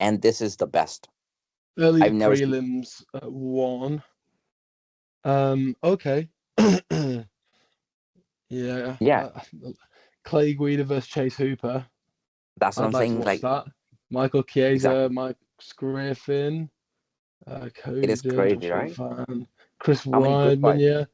and this is the best. Early I've never seen. prelims at 1. Okay. Yeah. Yeah, Clay Guida versus Chase Hooper. that's what I'd I'm like to saying. watch Like, that. Michael Chiesa, exactly, Mike Griffin, it is Cody, crazy, Joshua right? Fan, Chris How many good Weidman. fights? Yeah,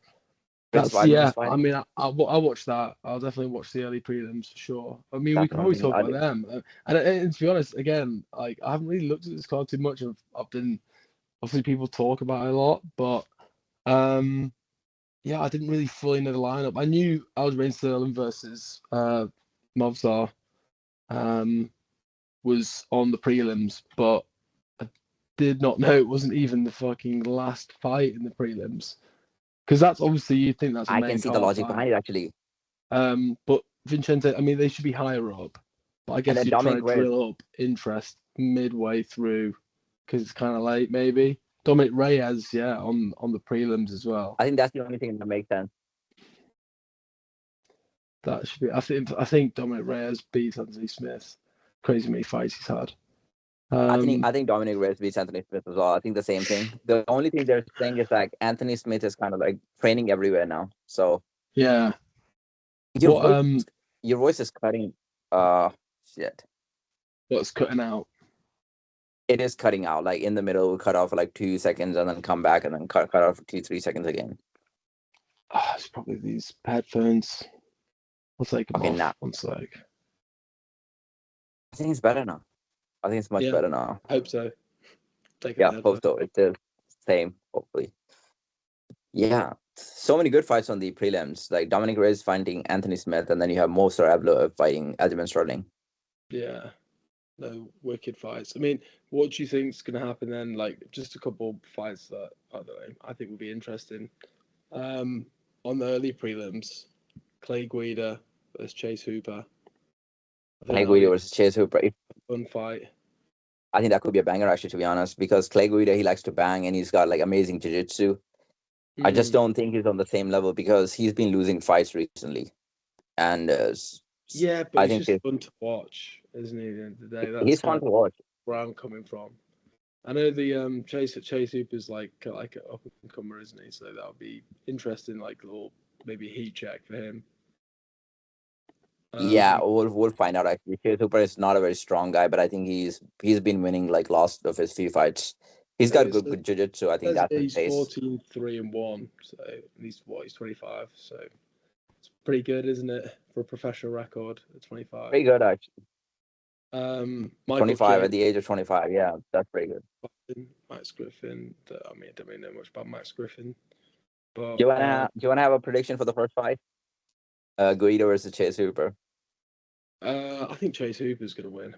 Chris that's Weidman yeah. is I fighting. mean, I'll watch that. I'll definitely watch the early prelims for sure. I mean, we That's can what I'm always saying. talk about them. And to be honest, again, like I haven't really looked at this card too much. I've been obviously people talk about it a lot, but um, yeah, I didn't really fully know the lineup. I knew Aljamain Sterling versus Movsar um was on the prelims, but I did not know it wasn't even the fucking last fight in the prelims. Because that's obviously you think that's a I can main see the card logic fight. behind it actually. But Vincenzo, I mean, they should be higher up. But I And guess then you're trying Dominic to Reyes. drill up interest midway through because it's kind of late, maybe. Dominic Reyes, yeah, on the prelims as well. I think that's the only thing that makes sense. That should be. I think Dominic Reyes beats Anthony Smith. Crazy many fights he's had. I think Dominic Reyes beats Anthony Smith as well. I think the same thing. The only thing they're saying is like Anthony Smith is kind of like training everywhere now. So Yeah. your What voice, your voice is cutting. Uh, shit. what's cutting out? It is cutting out. Like in the middle, we'll cut off for like 2 seconds and then come back and then cut off for 2-3 seconds again. It's probably these headphones. I'll take them Okay, off. now One sec. I think it's better now. I think it's much Yeah, better now. hope so. Taking Yeah, the headphones hope so. off. It's the same, hopefully. Yeah, so many good fights on the prelims. Like Dominic Reyes fighting Anthony Smith, and then you have Mo Sarablo fighting Aljamain Sterling. Yeah, no wicked fights. I mean, what do you think's gonna happen then? Like just a couple fights that I don't know. I think would be interesting. Um, on the early prelims, Clay Guida versus Chase Hooper. I think Clay that'll Guida be versus Chase Hooper. a fun fight. I think that could be a banger, actually, to be honest, because Clay Guida, he likes to bang and he's got like amazing jiu-jitsu. I just Mm. don't think he's on the same level because he's been losing fights recently. And Yeah, but I he's think just fun to watch, isn't he? At the end of the day, that's he's kind fun of to watch. where I'm coming from. I know the Chase Hooper's like an up and comer, isn't he? So that would be interesting, like a little maybe heat check for him. Yeah, Um, we'll find out actually. Chase Hooper is not a very strong guy, but I think he's been winning like lost of his few fights. He's got it good jiu-jitsu. I think says that's his he's base. 14-3-1, so he's 25, so it's pretty good, isn't it, for a professional record at 25? Pretty good actually. Michael 25 Chiesa, at the age of 25. Yeah, that's pretty good. Max Griffin. I mean, I don't really know much about Max Griffin, but Do you wanna have a prediction for the first fight? Guido versus Chase Hooper. I think Chase Hooper's gonna win,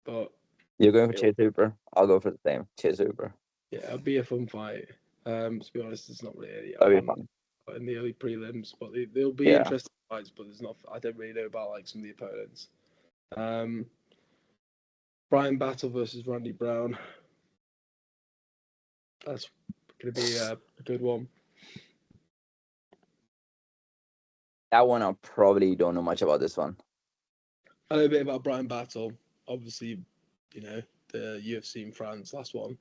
but You're going for it'll, Chase Hooper. I'll go for the same Chase Hooper. yeah, it'll be a fun fight. To be honest, it's not really That'll be fun. in the early prelims, but they'll be Yeah. interesting fights. But there's not. I don't really know about like some of the opponents. Um, Brian Battle versus Randy Brown. That's going to be a good one. That one I probably don't know much about this one. I know a bit about Brian Battle. Obviously, you know the UFC in France last one,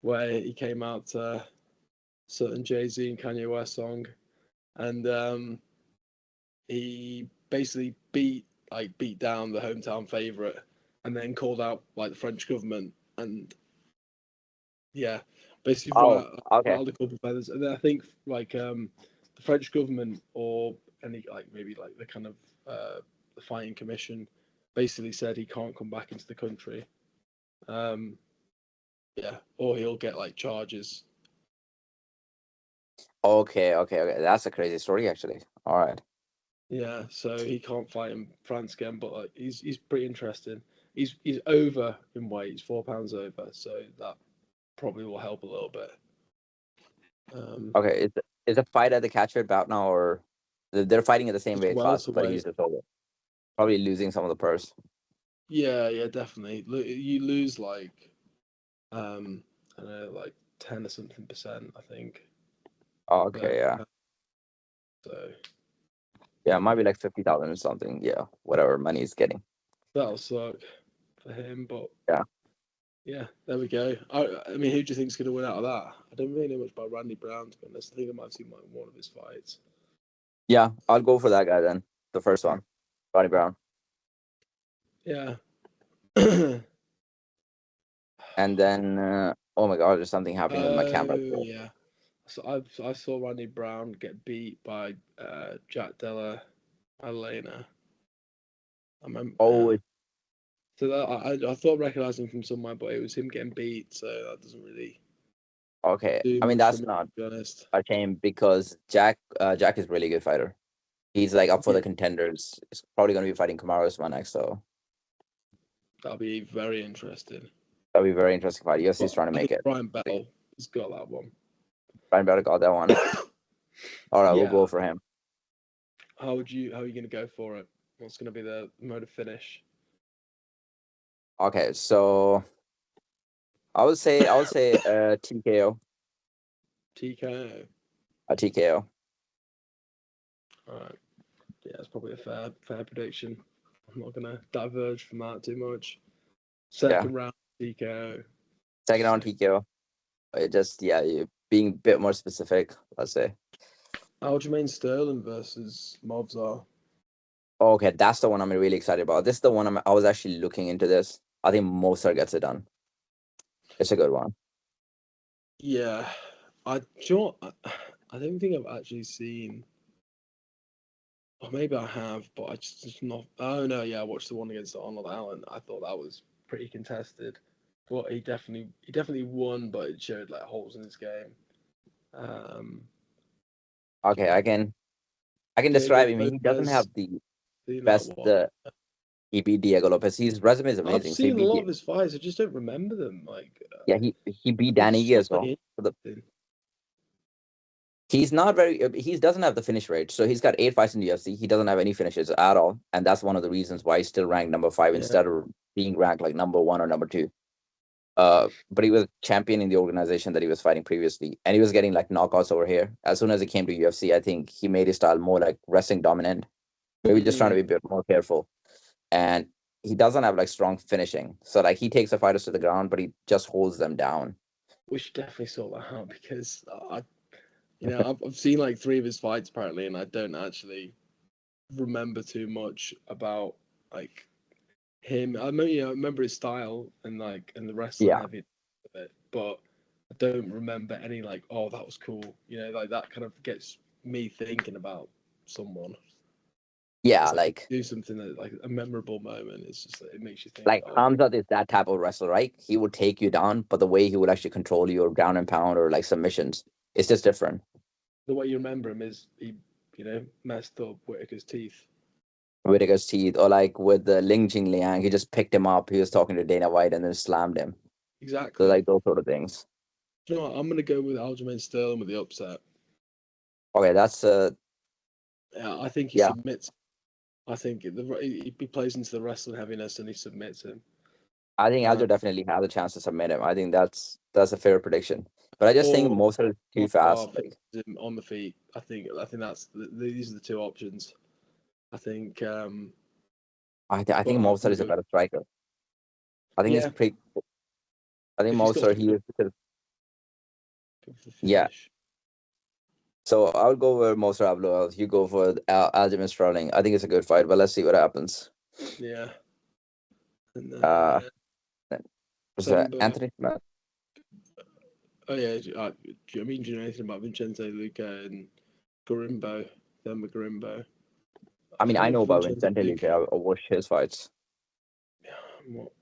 where he came out to certain Jay-Z and Kanye West song, and he basically beat down the hometown favorite, and then called out like the French government, and yeah, basically Oh, okay. riled a couple of feathers. And then I think like the French government or any like maybe like the kind of the fighting commission basically said he can't come back into the country. Um, yeah, or he'll get like charges. Okay. That's a crazy story, actually. All right. Yeah, so he can't fight in France again, but like he's pretty interesting. He's over in weight. He's 4 pounds over, so that probably will help a little bit. Okay. Is a fight at the catchweight bout now, or they're fighting at the same It's weight class, but welterweight. he's just over. Probably losing some of the purse. Yeah, definitely. You lose like I don't know, like 10 or something percent, I think. But Okay, yeah. so Yeah, it might be like 50,000 or something. Yeah, whatever money he's getting. that'll suck for him. But Yeah. Yeah, there we go. I mean, who do you think's going to win out of that? I don't really know much about Randy Brown, to be honest. I think I might have seen like one of his fights. Yeah, I'll go for that guy then. The first one, Roddy Brown. Yeah. And then, oh my God, there's something happening with my camera. Oh yeah. So I saw Randy Brown get beat by Jack Della Elena. I remember. Oh, So that, I thought I recognised him from somewhere, but it was him getting beat, so that doesn't really okay. do I mean, much for that's me, not to be honest. a shame because Jack is a really good fighter. He's like up for Yeah, the contenders. He's probably going to be fighting Kamaru Usman next, so that'll be very interesting. that'll be a very interesting fight. UFC's But trying to I make think it. Brian Bell has got that one. Brian Barrett got that one. All right, we'll Yeah. go for him. How are you going to go for it? What's going to be the mode of finish? Okay, so I would say TKO. TKO. A TKO. All right. Yeah, it's probably a fair prediction. I'm not going to diverge from that too much. Yeah. Second round TKO. Second round TKO. It just you being a bit more specific, let's say. Aljamain Sterling versus Movzar. Okay, that's the one I'm really excited about. This is the one I was actually looking into this. I think Mozart gets it done. It's a good one. Yeah, I do you know what? I don't think I've actually seen, or maybe I have, but I just not. Oh no, yeah, I watched the one against Arnold Allen. I thought that was pretty contested, but he definitely won, but it showed like holes in his game. Um, Okay, yeah, I can Diego describe him. He doesn't Lopez, have the seen that best one. he beat Diego Lopez. His resume is I've amazing. So he seen a beat lot of his fights. I just don't remember them. Like, he beat looks Danny Ige as well. like So interesting. he's not very he doesn't have the finish rate. So he's got 8 fights in the UFC. He doesn't have any finishes at all. And that's one of the reasons why he's still ranked number 5 Yeah, instead of being ranked like number 1 or number 2. But he was champion in the organization that he was fighting previously, and he was getting like knockouts over here. As soon as he came to UFC, I think he made his style more like wrestling dominant, maybe just trying to be a bit more careful. And he doesn't have like strong finishing, so like he takes the fighters to the ground, but he just holds them down. we should definitely sort that out because I've seen like three of his fights apparently, and I don't actually remember too much about like him. I remember his style and the wrestling Yeah, heavy of it, but I don't remember any like, oh, that was cool. Like that kind of gets me thinking about someone. yeah, It's like do something that like a memorable moment. It's just like, it makes you think, like oh, Hamzat is that type of wrestler, right? He would take you down, but the way he would actually control you or ground and pound or like submissions, it's just different. the way you remember him is he, messed up Whitaker's teeth. Whitaker's teeth, or like with the Ling Jing Liang, he just picked him up. He was talking to Dana White and then slammed him. So Exactly. like those sort of things. You know what? I'm gonna go with Aljamain Sterling with the upset. Okay, that's Yeah, I think he yeah. submits. I think he plays into the wrestling heaviness and he submits him. I think Uh, Aljo definitely has a chance to submit him. I think that's a fair prediction. But I just think or Mozart is too fast. Like him on the feet. I think these are the two options. I think. I But think I'm Mozart gonna is a go. better striker. I think he's Yeah, pretty. I think if he's got Mozart he something is because to the yeah. finish. So I'll go for Mozart Abloh. You go for Aljamain Sterling. I think it's a good fight, but let's see what happens. Yeah, and Uh, was December. Anthony Smith? Oh yeah. Do you know anything about Vincenzo Luca and Garimbo? Themba Garimbo. I I mean, don't I know know if about Vincenzo Vincente Luca. Luque. I watched his fights. Yeah, what?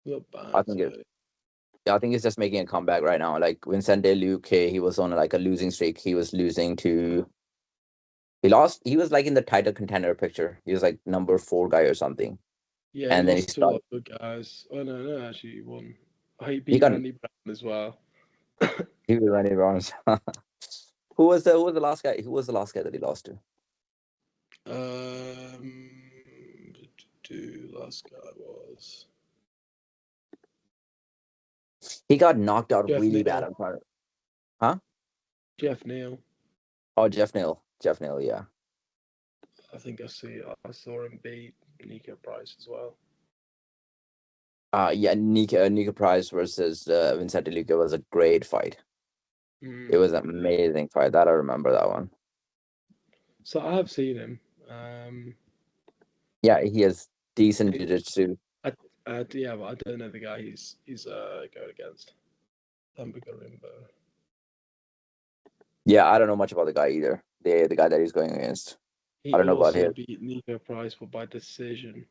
Not I bad. think So it. I think he's just making a comeback right now. Like Vincente Luque, he was on like a losing streak. He was losing to. He lost. He was like in the title contender picture. He was like number 4 guy or something. yeah, he And then he lost to a lot started. of good guys. Oh no, actually he won. Oh, he He beat got Randy Brown as well. he was running around. Who was the last guy? Who was the last guy that he lost to? Um, last guy was He got knocked out Jeff really bad. Neal. I'm trying to, huh? Jeff Neal. Oh, Jeff Neal. Jeff Neal. Yeah. I think I saw him beat Nico Price as well. Yeah, Nika Price versus Vincent Luque was a great fight. It was an amazing fight. That I remember that one. So I have seen him. Yeah, he has decent jiu-jitsu. I, yeah, but I don't know the guy he's going against. Rimbo. Yeah, I don't know much about the guy either. The guy that he's going against. I He don't know about also his. beat Nico Price, but by decision.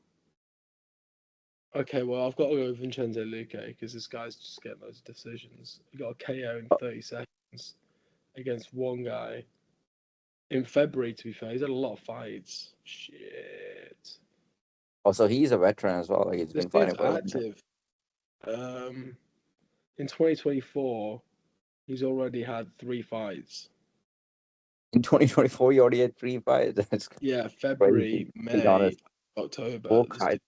Okay, well I've got to go with Vincenzo Luque because this guy's just getting those decisions. He got a KO in 30 seconds against one guy in February. To be fair, he's had a lot of fights. Shit. Also, he's a veteran as well. Like, he's This been dude's fighting for a long time. active. In 2024, he's already had 3 fights. In 2024, he already had 3 fights. That's Yeah, crazy. February, To be May, honest, October. four This fights.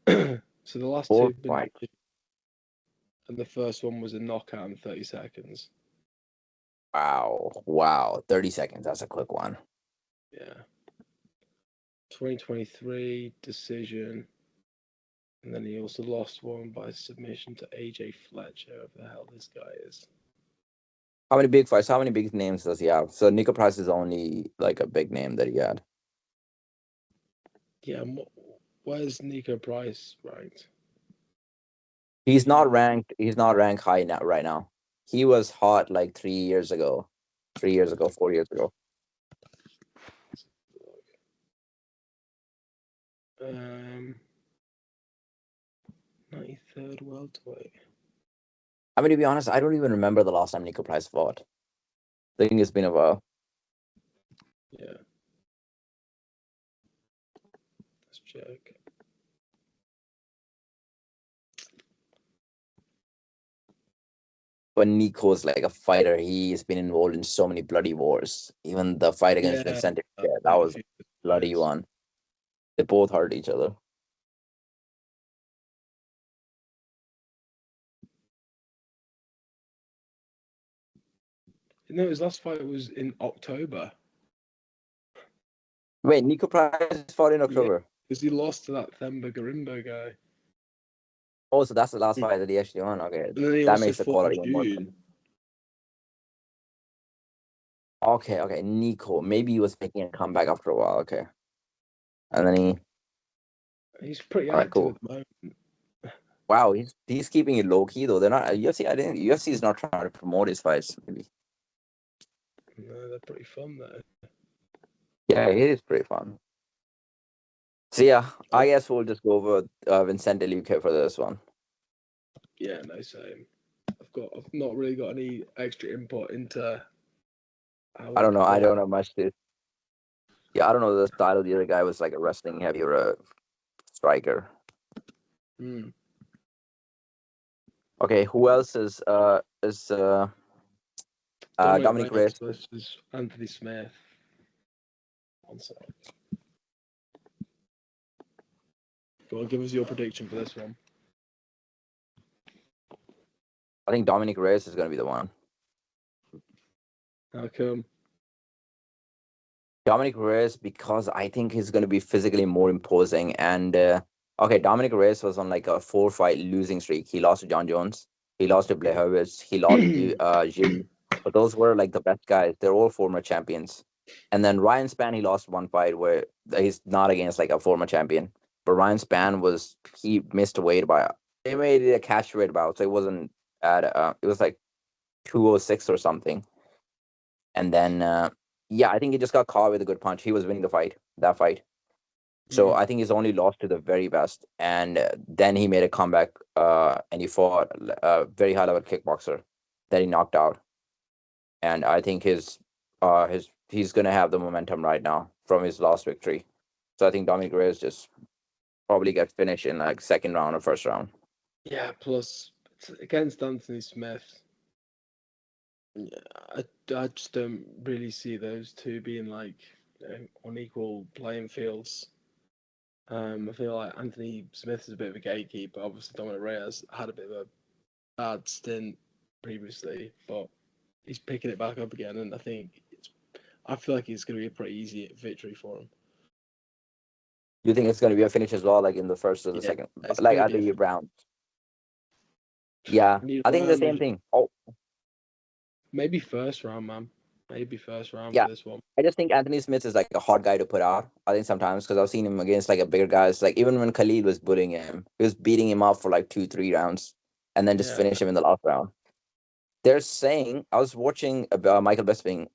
dude. So the last two Four have been, fights. and the first one was a knockout in 30 seconds. Wow. 30 seconds. That's a quick one. Yeah. 2023 decision, and then he also lost one by submission to AJ Fletcher. Whoever the hell this guy is. How many big fights? How many big names does he have? So Nico Price is only like a big name that he had. Yeah, where's Nico Price ranked? He's not ranked. He's not ranked high now right now. He was hot like 3 years ago, 3 years ago, 4 years ago. Um, 93rd welterweight. I mean, to be honest, I don't even remember the last time Nico Price fought. I think it's been a while. Yeah. Let's check. But Nico's like a fighter. He's been involved in so many bloody wars. Even the fight against Yeah, Vincent, yeah, that quite a was a few bloody fights. one. They both hurt each other. No, his last fight was in October. Wait, Nico Price fought in Yeah, October. because he lost to that Themba Garimbo guy. Oh, so that's the last And fight that he actually won. Okay, then he that also makes the fought in quality even more fun. June. Okay, Nico. Maybe he was making a comeback after a while. Okay, and then he. He's pretty All right, active at cool. the moment. Wow, he's keeping it low key though. They're not UFC. I think UFC is not trying to promote his fights. Maybe. No, they're pretty fun though. Yeah, it is pretty fun. So yeah, I guess we'll just go over Vincent Luque for this one. Yeah, no, same. I've not really got any extra input into how I he don't know. I performed. don't know much to. Yeah, I don't know the style. The other guy was like a wrestling heavy or a striker. Mm. Okay, who else is Dominic Dominic Reyes Reyes? versus Anthony Smith. One sec. Go on, give us your prediction for this one. I think Dominic Reyes is going to be the one. How come? Dominic Reyes because I think he's going to be physically more imposing. And okay, Dominic Reyes was on like a 4 fight losing streak. He lost to John Jones. He lost to Blachowicz. He lost to Jiri. But those were like the best guys. They're all former champions. And then Ryan Spann, he lost one fight where he's not against like a former champion. But Ryan Spann he missed weight by, they made it a catch weight bout. So it wasn't it was like 206 or something. And then, yeah, I think he just got caught with a good punch. He was winning that fight. So Mm. I think he's only lost to the very best. And then he made a comeback and he fought a very high level kickboxer that he knocked out. And I think he's gonna have the momentum right now from his last victory. So I think Dominic Reyes just probably get finished in like second round or first round. Yeah, plus against Anthony Smith, yeah, I just don't really see those two being like on equal playing fields. I feel like Anthony Smith is a bit of a gatekeeper. Obviously, Dominic Reyes had a bit of a bad stint previously, but he's picking it back up again, and I feel like it's going to be a pretty easy victory for him. You think it's going to be a finish as well, like in the first or the Yeah, second, it's like gonna at be a the round? Yeah, need I think the round, same thing. Oh, maybe first round, man. Maybe first round yeah. for this one. I just think Anthony Smith is like a hard guy to put out. I think sometimes because I've seen him against like a bigger guys. Like even when Khalid was bullying him, he was beating him up for like 2, 3 rounds, and then just Yeah, finish him in the last round. They're saying I was watching about Michael Bisping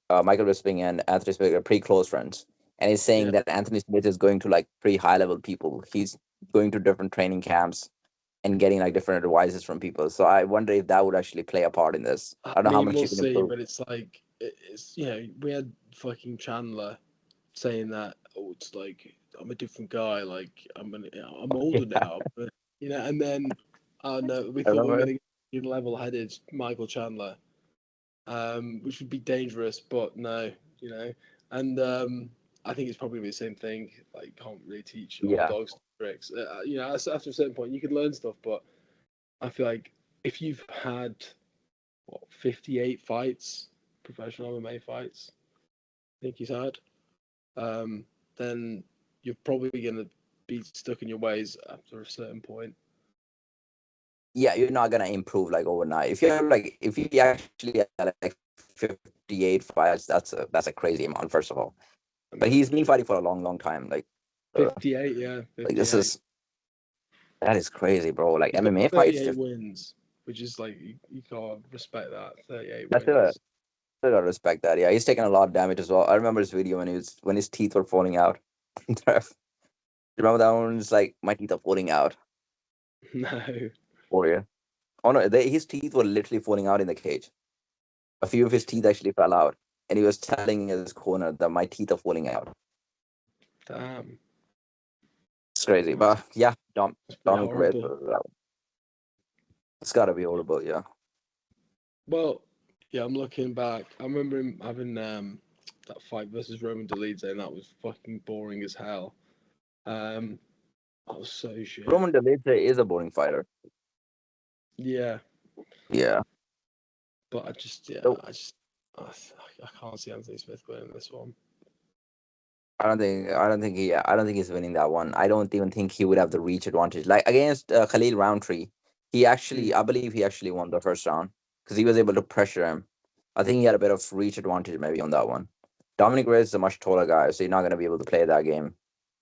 and Anthony Smith are pretty close friends, and he's yeah. saying that Anthony Smith is going to like pretty high level people. He's going to different training camps and getting like different advices from people. So I wonder if that would actually play a part in this. I I don't know how mean, much we'll you can see, improve. but it's like it's we had fucking Chandler saying that, oh, it's like I'm a different guy, like I'm older Yeah, now, but, and then no, we I thought we were remember. gonna get level-headed Michael Chandler, which would be dangerous, but no, you know, and I think it's probably the same thing. Like, can't really teach old Yeah, dogs tricks. After a certain point, you can learn stuff, but I feel like if you've had 58 fights, professional MMA fights, I think he's had, um, then you're probably gonna be stuck in your ways after a certain point. yeah, you're not gonna improve like overnight. If you have like if you actually have like 58 fights, that's a crazy amount. First of all, but I he's been mean, fighting for a long, long time. Uh, 58, yeah, like this is 58. that is crazy, bro. Like He's got MMA fights, 38 wins, which is like you gotta respect that. 38 that's a wins. I gotta respect that. Yeah, he's taken a lot of damage as well. I remember his video when his teeth were falling out. Remember that one? It's like my teeth are falling out. No. Oh yeah. Oh no, his teeth were literally falling out in the cage. A few of his teeth actually fell out, and he was telling his corner that my teeth are falling out. Damn. It's crazy, That's, but yeah, that's pretty Dominic Reyes. horrible. It's gotta be Yeah. horrible. Yeah. Well, yeah, I'm looking back. I remember him having that fight versus Roman Dolidze, and that was fucking boring as hell. Um, that was so shit. Roman Dolidze is a boring fighter. Yeah, Yeah. but I just, yeah, So I, I can't see Anthony Smith winning this one. I don't think he's winning that one. I don't even think he would have the reach advantage. Like against Khalil Roundtree, Mm. I believe he actually won the first round because he was able to pressure him. I think he had a bit of reach advantage maybe on that one. Dominic Reyes is a much taller guy, so you're not going to be able to play that game.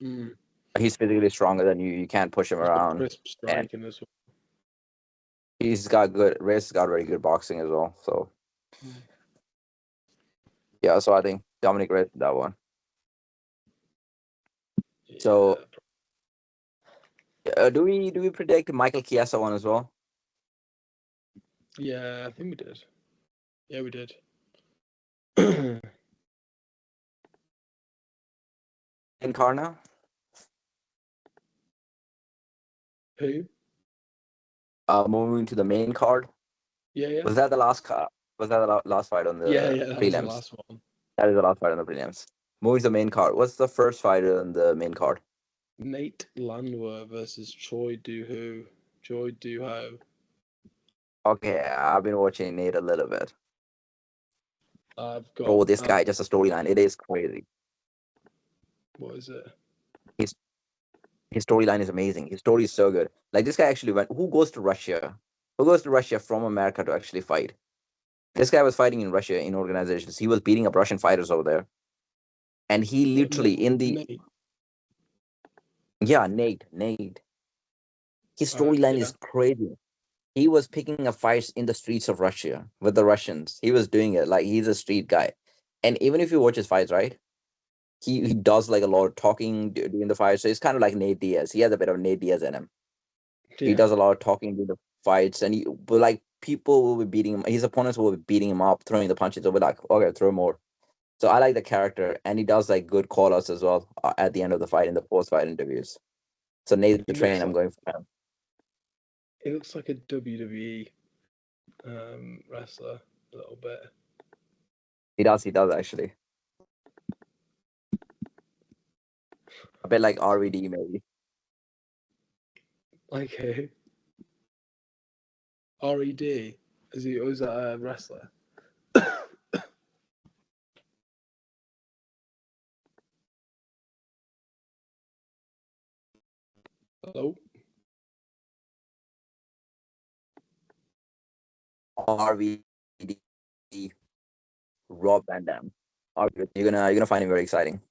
Mm. He's physically stronger than you. You can't push him He's got around, crisp and strike in this he's got good. Reyes has got very good boxing as well. So one. yeah, so I think Dominic Reyes that one. So Yeah, do we predict Michael Chiesa one as well? yeah, I think we did. Yeah, we did. Incarna? Who? Moving to the main card. Yeah, yeah, Was that the last card? Was that the last fight on yeah, the yeah. That was the prelims? last one. That is the last fight on the prelims. Moving to the main card. What's the first fighter on the main card? Nate Landwehr versus Choi Do-ho. Choi Do-ho. Okay, I've been watching Nate a little bit. I've got Oh, this guy, just a storyline. It is crazy. what is it? His his storyline is amazing. His story is so good. Like this guy actually went. Who goes to Russia? Who goes to Russia from America to actually fight? This guy was fighting in Russia in organizations. He was beating up Russian fighters over there, and he What literally in the Nate? yeah Nate. His storyline Yeah, is crazy. He was picking up fights in the streets of Russia with the Russians. He was doing it like he's a street guy. And even if you watch his fights, right, he does like a lot of talking during the fight. So it's kind of like Nate Diaz. He has a bit of Nate Diaz in him. He yeah. does a lot of talking during the fights, and but like people will be beating him. His opponents will be beating him up, throwing the punches. They'll be like, okay, throw more. So I like the character, and he does like good call outs as well at the end of the fight in the post fight interviews. So Nate the It Train, looks I'm like going for him. a WWE wrestler a little bit. He does actually. A bit like RVD maybe. Like who? Red. Is that a wrestler? Hello. RVD, Rob Van Dam. RVD, you're gonna find him very exciting.